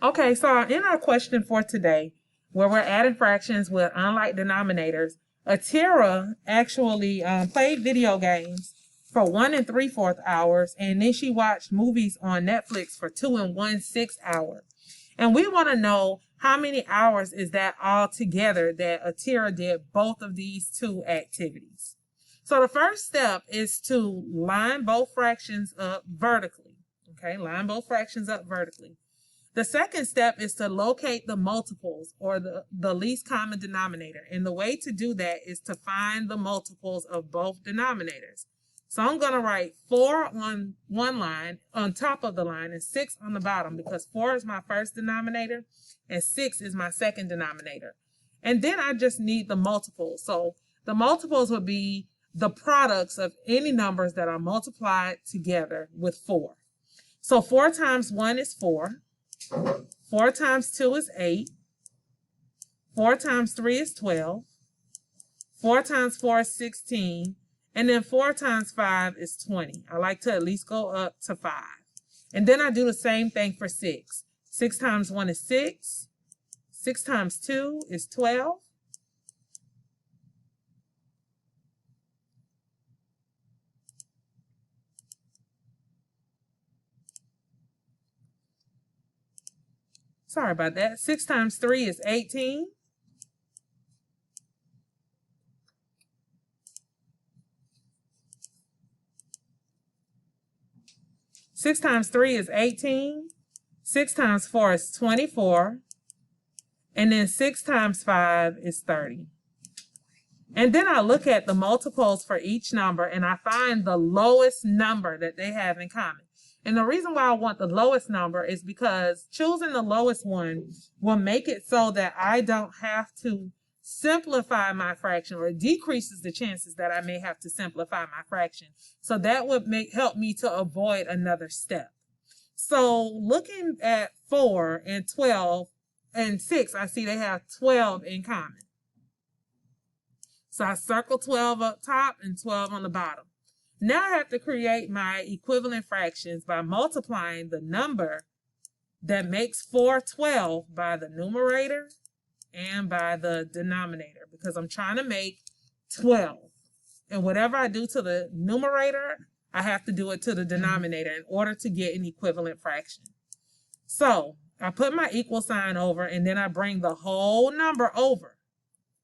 Okay, so in our question for today, where we're adding fractions with unlike denominators, Atira actually played video games for 1 3/4 hours, and then she watched movies on Netflix for 2 1/6 hours. And we want to know how many hours is that all together that Atira did both of these two activities. So the first step is to line both fractions up vertically. Okay, line both fractions up vertically. The second step is to locate the multiples or the least common denominator. And the way to do that is to find the multiples of both denominators. So I'm going to write 4 on one line on top of the line and 6 on the bottom because 4 is my first denominator and 6 is my second denominator. And then I just need the multiples. So the multiples would be the products of any numbers that are multiplied together with 4. So 4 times 1 is 4. 4 times 2 is 8. 4 times 3 is 12. 4 times 4 is 16. And then 4 times 5 is 20. I like to at least go up to 5. And then I do the same thing for 6. 6 times 1 is 6. 6 times 2 is 12. Sorry about that. 6 times 3 is 18. 6 times 3 is 18. 6 times 4 is 24. And then 6 times 5 is 30. And then I look at the multiples for each number and I find the lowest number that they have in common. And the reason why I want the lowest number is because choosing the lowest one will make it so that I don't have to simplify my fraction, or it decreases the chances that I may have to simplify my fraction. So that would help me to avoid another step. So looking at 4 and 12 and 6, I see they have 12 in common. So I circle 12 up top and 12 on the bottom. Now I have to create my equivalent fractions by multiplying the number that makes 4 12 by the numerator and by the denominator, because I'm trying to make 12. And whatever I do to the numerator, I have to do it to the denominator in order to get an equivalent fraction. So I put my equal sign over and then I bring the whole number over.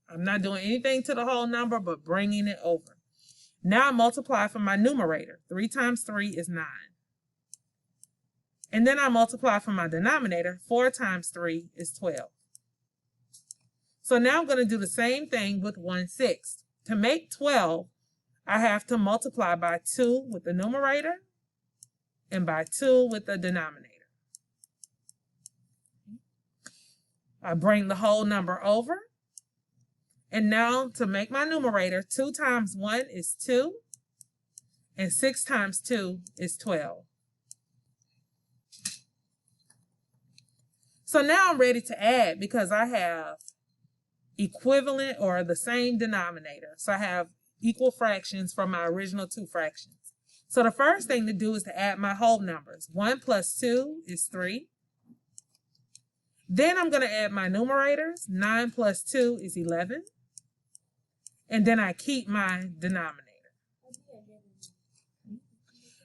I'm not doing anything to the whole number, but bringing it over. Now I multiply for my numerator. 3 times 3 is 9. And then I multiply for my denominator. 4 times 3 is 12. So now I'm going to do the same thing with 1/6. To make 12, I have to multiply by 2 with the numerator and by 2 with the denominator. I bring the whole number over. And now to make my numerator, 2 times 1 is 2, and 6 times 2 is 12. So now I'm ready to add because I have equivalent or the same denominator. So I have equal fractions from my original 2 fractions. So the first thing to do is to add my whole numbers. 1 plus 2 is 3. Then I'm going to add my numerators. 9 plus 2 is 11. And then I keep my denominator.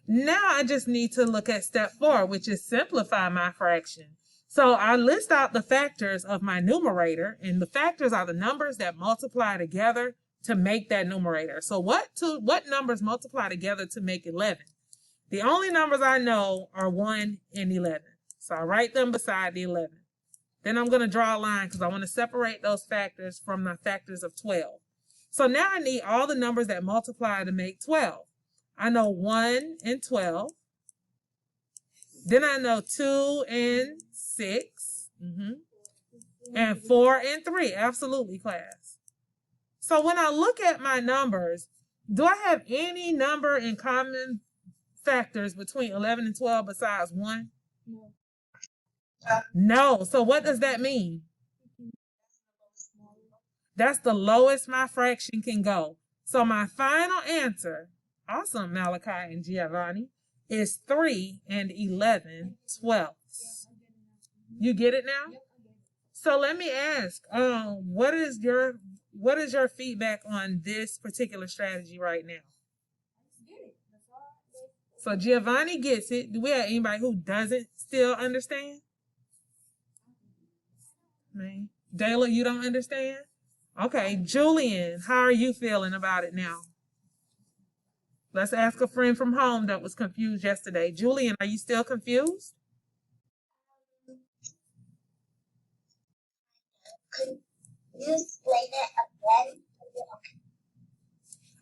Now I just need to look at step 4, which is simplify my fraction. So I list out the factors of my numerator, and the factors are the numbers that multiply together to make that numerator. So what numbers multiply together to make 11? The only numbers I know are 1 and 11. So I write them beside the 11. Then I'm going to draw a line because I want to separate those factors from my factors of 12. So now I need all the numbers that multiply to make 12. I know 1 and 12. Then I know 2 and 6. And 4 and 3. Absolutely, class. So when I look at my numbers, do I have any number in common factors between 11 and 12 besides 1? No. No. So what does that mean? That's the lowest my fraction can go. So my final answer, awesome, Malachi and Giovanni, is 3 and 11/12. You get it now? So let me ask, what is your feedback on this particular strategy right now? So Giovanni gets it. Do we have anybody who doesn't still understand? Man. Dayla, you don't understand? Okay, Julian, how are you feeling about it now? Let's ask a friend from home that was confused yesterday. Julian, are you still confused? Could you explain it again?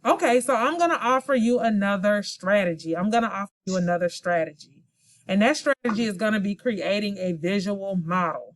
Okay, so I'm going to offer you another strategy. And that strategy is going to be creating a visual model.